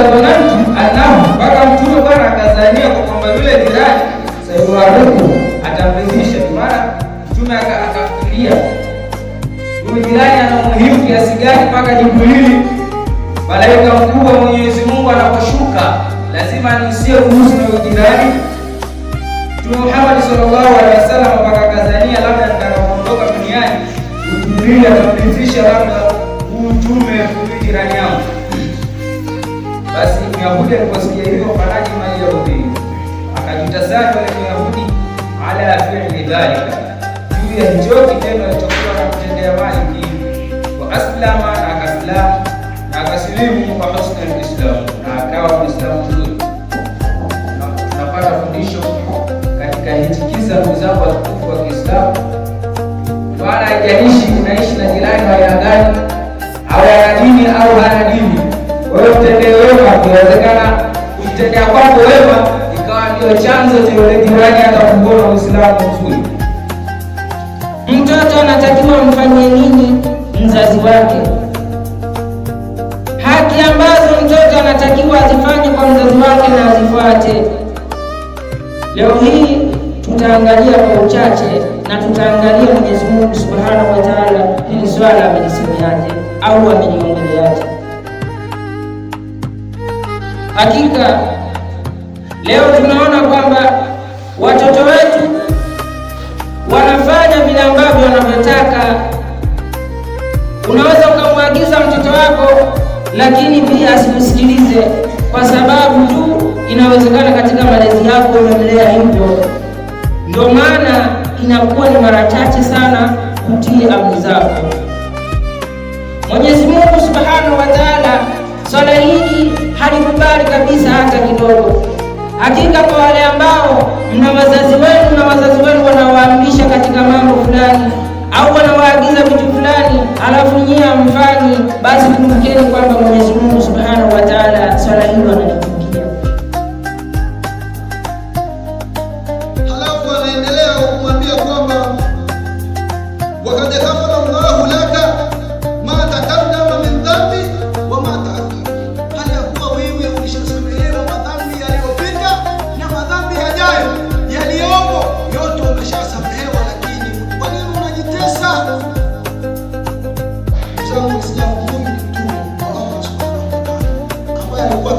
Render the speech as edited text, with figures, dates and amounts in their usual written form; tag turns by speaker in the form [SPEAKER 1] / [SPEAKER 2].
[SPEAKER 1] dhanantu annahu, mpaka Mtume bwana akazania kwa kwamba yule jirani sayuwaruku atamridhisha. Maana Mtume akafikiria yule jirani ana umuhimu kiasi gani mpaka Jibrili malaika mkubwa Mwenyezi Mungu anaposhuka lazima anisie kuhusu na jirani. Mtume Muhammad sallallahu alaihi wasallam mpaka akazania labda nitakapoondoka duniani Jibrili atamridhisha labda huyu mtume kwa jirani yangu. Basi Myahudi aliposikia hivyo faraji Mayahudi akajitasanya wale Myahudi ala fi'li dhalika, juu ya hicho kitendo alichokuwa anamtendea Maliki. Wa aslama, na akaslamu na akasilimu kwa husna al-Islam, na akawa Muislamu mzuri. Tunapata fundisho katika hichi kisa, ndugu zangu watukufu wa Kiislamu, wala haijalishi unaishi na jirani wa aina gani, au ana dini au hana dini, wewe mtendee wema. Inawezekana kujitendea kwako wema ikawa ndio chanzo cha yule jirani hata kuona Uislamu mzuri.
[SPEAKER 2] Mtoto anatakiwa mfanyie nini mzazi wake? Haki ambazo mtoto anatakiwa azifanye kwa mzazi wake na azifuate. Leo hii tutaangalia kwa uchache na tutaangalia Mwenyezi Mungu Subhanahu wa Ta'ala hili swala amelisemiaje au ameliongeleaje. Hakika leo tunaona kwamba watoto wetu wanafanya vile ambavyo wanavyotaka. Unaweza ukamwagiza mtoto wako lakini pia asikusikilize, kwa sababu tu inawezekana katika malezi yako umemlea hivyo. Ndio maana inakuwa ni mara chache sana kutii amri zako. Mwenyezi Mungu Subhanahu wa Ta'ala swala hili halikubali kabisa hata kidogo. Hakika kwa wale ambao mna wazazi wenu na wazazi wenu wanawaamrisha katika mambo fulani au wanawaagiza vitu fulani alafu nyinyi hamfanyi, basi kumbukeni kwamba Mwenyezi Mungu Subhanahu wa Ta'ala swala hilo analichukia.
[SPEAKER 3] Halafu anaendelea kumwambia kwamba wakad ghafara Allahu laka ma taqaddama min dhanbi wa ma ta'akhkhara, hali ya kuwa wewe ulishasamehewa madhambi yaliyopita na madhambi yajayo yaliyopo, yote umeshasamehewa. Lakini kwa nini unajitesa? Mzangu Muislamu, Mtume wa Allah Subhanahu wa Ta'ala ambaye alikuwa